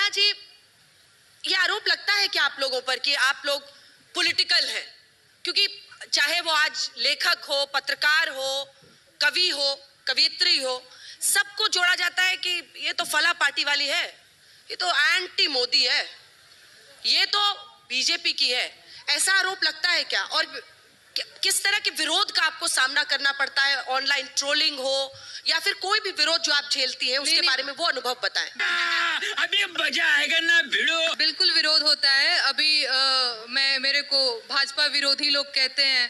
नेहा जी, ये आरोप लगता है कि आप लोगों पर कि आप लोग पॉलिटिकल हैं, क्योंकि चाहे वो आज लेखक हो, पत्रकार हो, कवि हो, कवियत्री हो, सबको जोड़ा जाता है कि ये तो फला पार्टी वाली है, ये तो एंटी मोदी है, ये तो बीजेपी की है। ऐसा आरोप लगता है क्या? और किस तरह के विरोध का आपको सामना करना पड़ता है? ऑनलाइन ट्रोलिंग हो या फिर कोई भी विरोध जो आप झेलती हैं, उसके बारे में वो अनुभव बताएं। अभी मजा आएगा ना भिड़ो। बिल्कुल विरोध होता है। अभी मेरे को भाजपा विरोधी लोग कहते हैं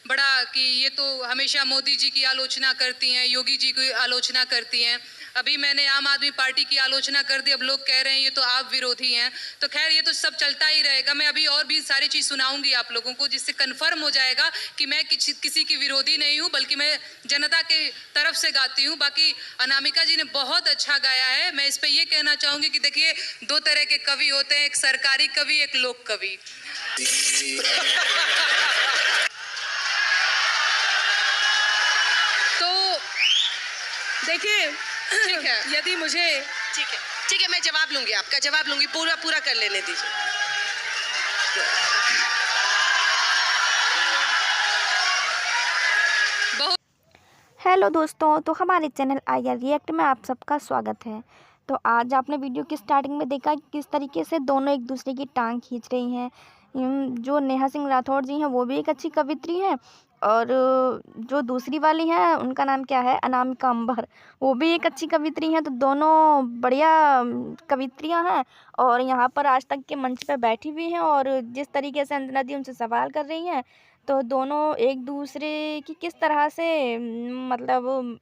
बड़ा कि ये तो हमेशा मोदी जी की आलोचना करती हैं, योगी जी की आलोचना करती हैं। अभी मैंने आम आदमी पार्टी की आलोचना कर दी, अब लोग कह रहे हैं ये तो आप विरोधी हैं। तो खैर ये तो सब चलता ही रहेगा। मैं अभी और भी सारी चीज़ सुनाऊंगी आप लोगों को, जिससे कन्फर्म हो जाएगा कि मैं किसी की विरोधी नहीं हूँ, बल्कि मैं जनता के तरफ से गाती हूँ। बाकी अनामिका जी ने बहुत अच्छा गाया है। मैं इस पर यह कहना चाहूँगी कि देखिए, दो तरह के कवि होते हैं, एक सरकारी कवि, एक लोक कवि। तो देखिए, ठीक है, यदि मुझे ठीक है, मैं जवाब लूंगी, आपका जवाब लूंगी, पूरा कर लेने दीजिए। हेलो दोस्तों, तो हमारे चैनल आईआर रिएक्ट में आप सबका स्वागत है। तो आज आपने वीडियो की स्टार्टिंग में देखा कि किस तरीके से दोनों एक दूसरे की टांग खींच रही हैं। जो नेहा सिंह राठौर जी हैं वो भी एक अच्छी कवित्री हैं, और जो दूसरी वाली हैं उनका नाम क्या है, अनामिका अंबर, वो भी एक अच्छी कवित्री हैं। तो दोनों बढ़िया कवित्रियां हैं और यहाँ पर आज तक के मंच पे बैठी हुई हैं, और जिस तरीके से अंजना दी उनसे सवाल कर रही हैं, तो दोनों एक दूसरे की किस तरह से मतलब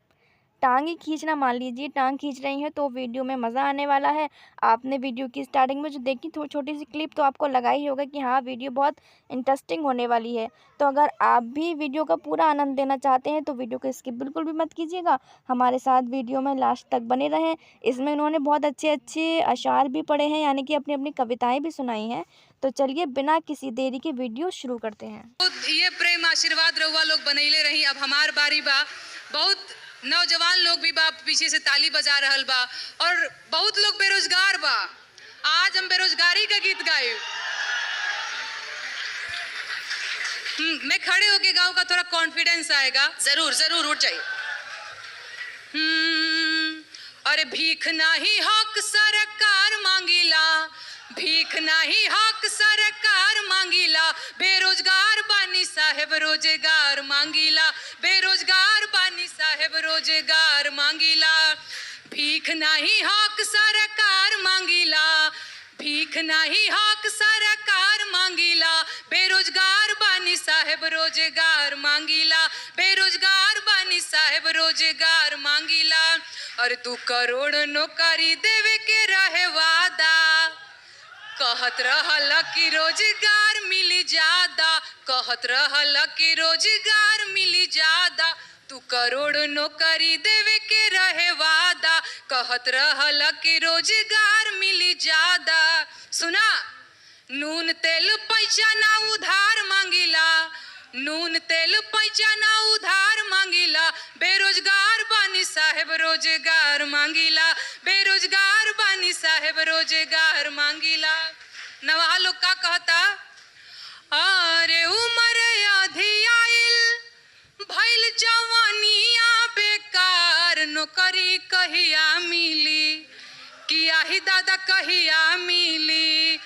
टांग ही खींचना, मान लीजिए टांग खींच रही हैं। तो वीडियो में मज़ा आने वाला है। आपने वीडियो की स्टार्टिंग में जो देखी छोटी सी क्लिप, तो आपको लगा ही होगा कि हाँ, वीडियो बहुत इंटरेस्टिंग होने वाली है। तो अगर आप भी वीडियो का पूरा आनंद लेना चाहते हैं तो वीडियो को स्किप बिल्कुल भी मत कीजिएगा, हमारे साथ वीडियो में लास्ट तक बने रहें। इसमें उन्होंने बहुत अच्छे अच्छे अशार भी पढ़े हैं, यानी कि अपनी अपनी कविताएँ भी सुनाई हैं। तो चलिए बिना किसी देरी के वीडियो शुरू करते हैं। ये प्रेम आशीर्वाद रहुआ लोग बनैले रही। अब हमार बारी बा। बहुत नौजवान लोग भी बा, पीछे से ताली बजा रहल बा, और बहुत लोग बेरोजगार बा। आज हम बेरोजगारी का गीत गाए। मैं खड़े होके गाऊं का थोड़ा कॉन्फिडेंस आएगा। जरूर उठ जाइए। अरे भीख नाही हक सरकार मांगीला, भीख नाही हक सरकार मांगीला, बेरोजगार बानी साहेब रोजगार मांगीला, बेरोजगार बानी साहेब रोजगार मांगीला। भीख नाही हक सरकार मांगीला, भीख नाही हक सरकार मांगीला, बेरोजगार बानी साहेब रोजगार मांगीला, बेरोजगार बानी साहेब रोजगार मांगीला। और 2 करोड़ नौकरी देवे के रहे वादा, कहत रहल कि रोजगार मिली ज्यादा, कहत रहल कि रोजगार मिली ज्यादा। 2 करोड़ नौकरी देवे के रहे वादा, कहत रहल कि रोजगार मिली ज्यादा। सुना, नून तेल पैसा ना उधार मांगीला, नून तेल पैसा ना उधार मांगीला, बेरोजगार बानी साहेब रोजगार मांगीला, बेरोजगार बानी साहेब रोजगार मांगीला। नवा लोग का कहता, अरे उमर आधी आइल भइल जवानिया बेकार, नौकरी कहिया मिली, किया ही दादा कहिया मिली।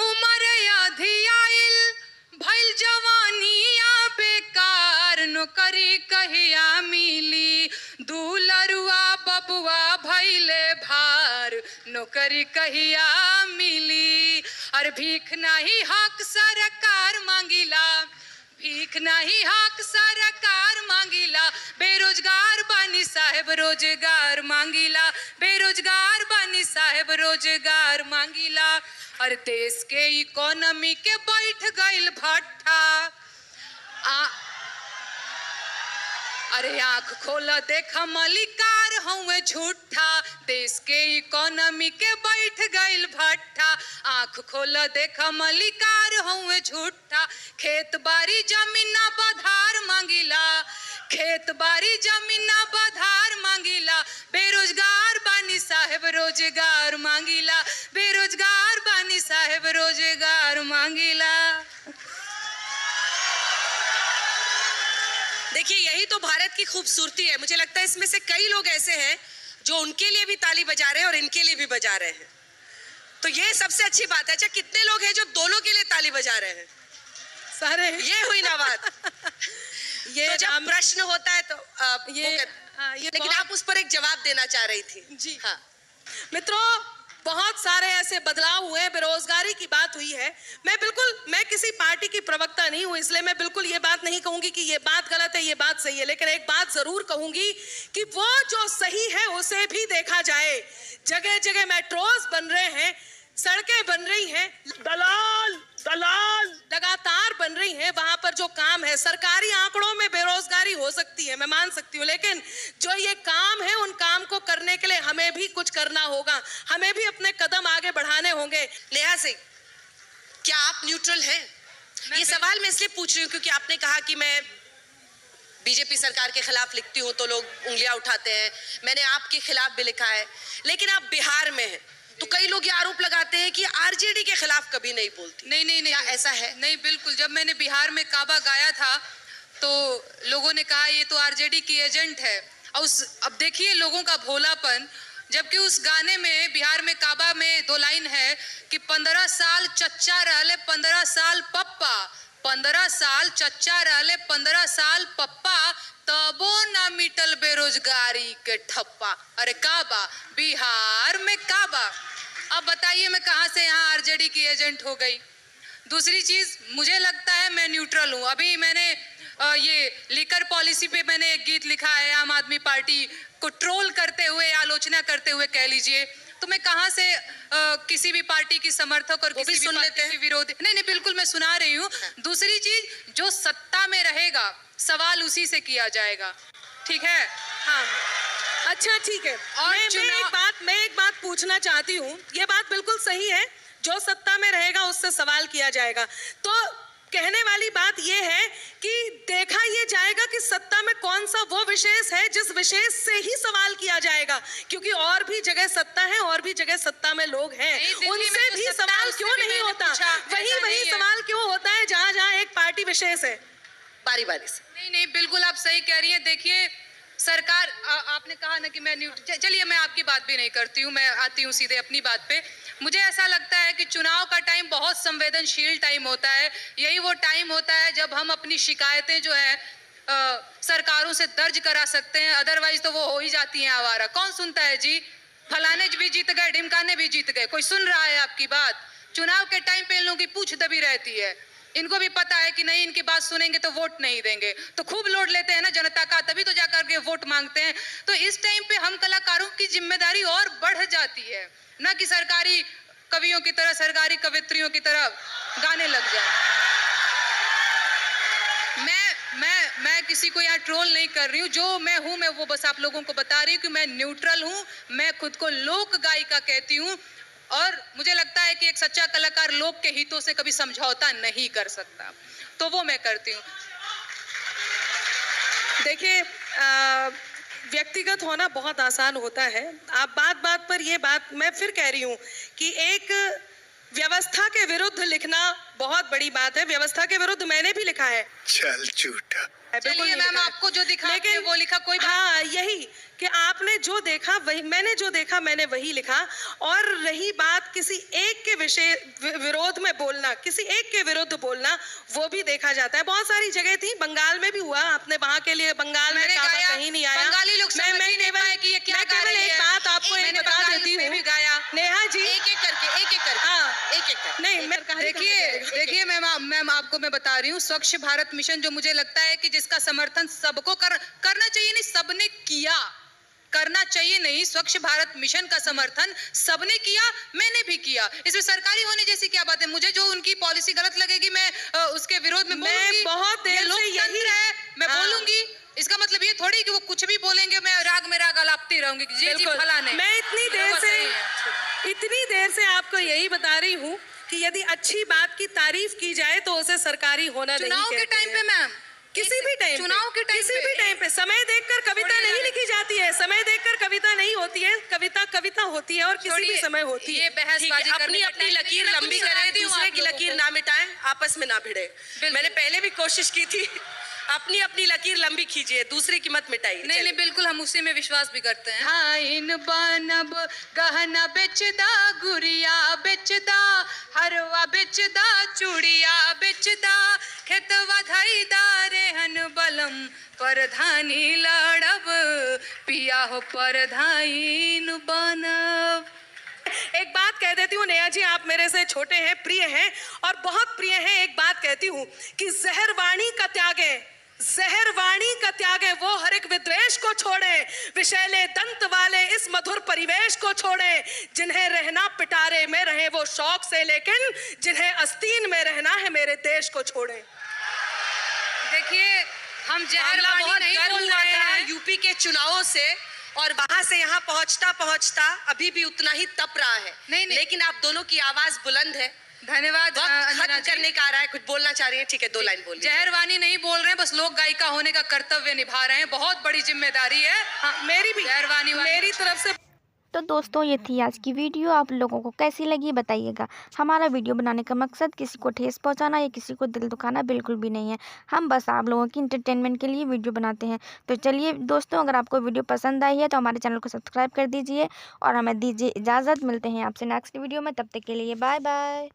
उमर आधी आइल भइल जवानिया बेकार, नौकरी कहिया मिली, दुलरुआ बबुआ भइले भार, नौकरी कहिया मिली। और भीख नहीं हक सरकार मांगीला, भीख नहीं हक सरकार मांगीला, बेरोजगार बानी साहेब रोजगार मांगीला, बेरोजगार बानी साहेब रोजगार मांगीला। और देश के इकोनॉमी के बैठ गइल भट्ठा, अरे आँख खोला देखा मलिकार हुए झूठा, देश के इकोनॉमी के बैठ गइल भट्ठा, आँख खोला देखा मलिकार हुए झूठा। खेत बाड़ी जमीन बधार मांगीला, खेत बारी जमीना बधार मांगीला, बेरोजगार बानी साहेब रोजगार मांगीला, बेरोजगार बानी साहेब रोजगार मांगीला। देखिए, यही तो भारत की खूबसूरती है। मुझे लगता है इसमें से कई लोग ऐसे हैं जो उनके लिए भी ताली बजा रहे हैं और इनके लिए भी बजा रहे हैं, तो ये सबसे अच्छी बात है। अच्छा, कितने लोग हैं जो दोनों के लिए ताली बजा रहे हैं? सारे। ये हुई ना बात। ये तो जब प्रश्न होता है तो ये लेकिन आप उस पर एक जवाब देना चाह रही थी। जी हाँ। मित्रों, बहुत सारे ऐसे बदलाव हुए, बेरोजगारी की बात हुई है। मैं किसी पार्टी की प्रवक्ता नहीं हूं, इसलिए मैं बिल्कुल ये बात नहीं कहूंगी कि ये बात गलत है, ये बात सही है, लेकिन एक बात जरूर कहूंगी कि वो जो सही है उसे भी देखा जाए। जगह जगह मेट्रोज बन रहे हैं, सड़कें बन रही हैं, दलाल दलाल लगातार बन रही हैं। वहां पर जो काम है, सरकारी आंकड़ों में बेरोजगारी हो सकती है, मैं मान सकती हूँ, लेकिन जो ये काम है उन काम को करने के लिए हमें भी कुछ करना होगा, हमें भी अपने कदम आगे बढ़ाने होंगे। नेहा सिंह, क्या आप न्यूट्रल हैं? ये सवाल मैं इसलिए पूछ रही हूँ क्योंकि आपने कहा कि मैं बीजेपी सरकार के खिलाफ लिखती हूँ तो लोग उंगलियां उठाते हैं। मैंने आपके खिलाफ भी लिखा है, लेकिन आप बिहार में हैं तो कई लोग ये आरोप लगाते हैं कि आरजेडी के खिलाफ कभी नहीं बोलती। नहीं, क्या ऐसा है? नहीं, बिल्कुल। जब मैंने बिहार में काबा गाया था तो लोगों ने कहा ये तो आरजेडी की एजेंट है। और अब देखिए लोगों का भोलापन, जबकि उस गाने में बिहार में काबा में 2 लाइन है कि 15 साल चच्चा रहले 15 साल पप्पा, 15 साल चच्चा रहले 15 साल पप्पा, तबो ना मिटल बेरोजगारी के ठप्पा। अरे काबा, बिहार में काबा। अब बताइए मैं कहां से यहाँ आरजेडी की एजेंट हो गई? दूसरी चीज, मुझे लगता है मैं न्यूट्रल हूँ। अभी मैंने ये लिकर पॉलिसी पे मैंने एक गीत लिखा है, आम आदमी पार्टी को ट्रोल करते हुए, आलोचना करते हुए कह लीजिए। तो मैं कहां से किसी भी पार्टी की समर्थक और किसी भी पार्टी की विरोधी? नहीं, बिल्कुल मैं सुना रही हूँ। दूसरी चीज, जो सत्ता में रहेगा सवाल उसी से किया जाएगा, ठीक है? हाँ, अच्छा ठीक है। और मैं एक बात पूछना चाहती हूँ। ये बात बिल्कुल सही है, जो सत्ता में रहेगा उससे सवाल किया जाएगा। तो कहने वाली बात यह है कि देखा ये जाएगा कि सत्ता में कौन सा वो विशेष है जिस विशेष से ही सवाल किया जाएगा, क्योंकि और भी जगह सत्ता है, और भी जगह सत्ता में लोग हैं, उनसे भी सवाल क्यों नहीं होता? वही सवाल क्यों होता है जहाँ जहाँ एक पार्टी विशेष है? बारी बारी से। नहीं, बिल्कुल आप सही कह रही हैं। देखिए सरकार, आपने कहा ना कि मैं चलिए मैं आपकी बात भी नहीं करती हूँ, मैं आती हूँ सीधे अपनी बात पे। मुझे ऐसा लगता है कि चुनाव का टाइम बहुत संवेदनशील टाइम होता है। यही वो टाइम होता है जब हम अपनी शिकायतें जो है सरकारों से दर्ज करा सकते हैं, अदरवाइज तो वो हो ही जाती हैं आवारा। कौन सुनता है जी? फलाने भी जीत गए, ढिमकाने भी जीत गए, कोई सुन रहा है आपकी बात? चुनाव के टाइम पे इन लोगों की पूछ दबी रहती है। इनको भी पता है कि नहीं, इनकी बात सुनेंगे तो वोट नहीं देंगे, तो खूब लोड लेते हैं ना जनता का, तभी तो जाकर के वोट मांगते हैं। तो इस टाइम पे हम कलाकारों की जिम्मेदारी और बढ़ जाती है, ना कि सरकारी कवियों की तरह, सरकारी कवित्रियों की तरह गाने लग जाए। मैं किसी को यहाँ ट्रोल नहीं कर रही हूँ। जो मैं हूँ, मैं वो बस आप लोगों को बता रही हूँ कि मैं न्यूट्रल हूँ। मैं खुद को लोक गायिका कहती हूँ और मुझे लगता है कि एक सच्चा कलाकार लोक के हितों से कभी समझौता नहीं कर सकता, तो वो मैं करती हूँ। देखिए, व्यक्तिगत होना बहुत आसान होता है। आप बात बात पर ये बात मैं फिर कह रही हूँ कि एक व्यवस्था के विरुद्ध लिखना बहुत बड़ी बात है। व्यवस्था के विरुद्ध मैंने भी लिखा है। चल झूठा। चलिए मैम, आपको जो दिखा वो लिखा, कोई हाँ, यही कि आपने जो देखा वही, मैंने जो देखा मैंने वही लिखा। और रही बात किसी एक के विषय विरोध में बोलना, किसी एक के विरुद्ध बोलना, वो भी देखा जाता है। बहुत सारी जगह थी, बंगाल में भी हुआ। आपने वहां के लिए बंगाल में काबा कहीं नहीं आया। बंगाली लोग समझ ही नहीं पाए कि ये क्या गा रही है। एक बात आपको बता देती हूँ नेहा जी, एक एक करके हाँ, एक नहीं, मैं देखिए मैम आपको मैं बता रही हूँ, स्वच्छ भारत मिशन जो मुझे लगता है कि जिसका समर्थन सबको करना चाहिए, नहीं सबने किया, करना चाहिए नहीं, स्वच्छ भारत मिशन का समर्थन सबने किया, मैंने भी किया। इसमें सरकारी होने जैसी क्या बात है? मुझे जो उनकी पॉलिसी गलत लगेगी मैं उसके विरोध में बोलूंगी। बहुत देर से यही है, मैं बोलूंगी। इसका मतलब ये थोड़ी कि वो कुछ भी बोलेंगे मैं राग में राग अलापती रहूंगी कि जी फलाने। मैं इतनी देर से आपको यही बता रही हूँ कि यदि अच्छी बात की तारीफ की जाए तो उसे सरकारी होना नहीं कहते हैं। चुनाव के टाइम पे मैम किसी भी टाइम, चुनाव के टाइम किसी भी टाइम पे समय देखकर कविता नहीं लिखी जाती है, समय देखकर कविता नहीं होती है, कविता कविता होती है और किसी भी समय होती है। ये बहसबाजी करने अपनी का अपनी टाइम लकीर नहीं है। मैं लंबी कुछ सुनाई करें, दूं दूसरे आप की लोगों लकीर को। ना मिटाएं, आपस में ना भिड़े। मैंने पहले भी कोशिश की थी, अपनी अपनी लकीर लंबी कीजिए, दूसरे की मत मिटाइए। नहीं नहीं, बिल्कुल हम उसी में विश्वास भी करते हैं। हाँ, इन बनब गहना बेचदा, गुड़िया बेचदा, हरवा बेचदा, चूड़िया बेचदा, खेतवा धईदा रेहन बलम, परधानी लड़ब, पिया हो परधाइन बनब। एक बात कह देती हूँ नेहा जी, आप मेरे से छोटे हैं, प्रिय हैं और बहुत प्रिय हैं। एक बात कहती हूँ कि जहर वाणी का त्यागे, जहर वाणी का त्यागे, वो हर एक विद्वेष को छोड़े, विषैले दंत वाले इस मधुर परिवेश को छोड़े, जिन्हें रहना पिटारे में रहे वो शौक से, लेकिन जिन्हें आस्तीन में रहना है मेरे देश को छोड़े। देखिए, हम जहर मामला वाणी बहुत नहीं गर्म बोल हुआ रहे था हैं। यूपी के चुनावों से, और वहां से यहाँ पहुंचता पहुंचता अभी भी उतना ही तप रहा है। नहीं। लेकिन आप दोनों की आवाज बुलंद है। धन्यवाद वक्त अंजना खत्म जी। करने का आ रहा है, कुछ बोलना चाह रही है, ठीक है, 2 लाइन बोलिए। जहरवानी नहीं बोल रहे हैं, बस लोक गायिका होने का कर्तव्य निभा रहे हैं। बहुत बड़ी जिम्मेदारी है। हाँ, मेरी भी, जहरवानी वाली मेरी तरफ से। तो दोस्तों ये थी आज की वीडियो। आप लोगों को कैसी लगी बताइएगा। हमारा वीडियो बनाने का मकसद किसी को ठेस पहुंचाना या किसी को दिल दुखाना बिल्कुल भी नहीं है। हम बस आप लोगों की इंटरटेनमेंट के लिए वीडियो बनाते हैं। तो चलिए दोस्तों, अगर आपको वीडियो पसंद आई है तो हमारे चैनल को सब्सक्राइब कर दीजिए और हमें दीजिए इजाज़त। मिलते हैं आपसे नेक्स्ट वीडियो में, तब तक के लिए बाय बाय।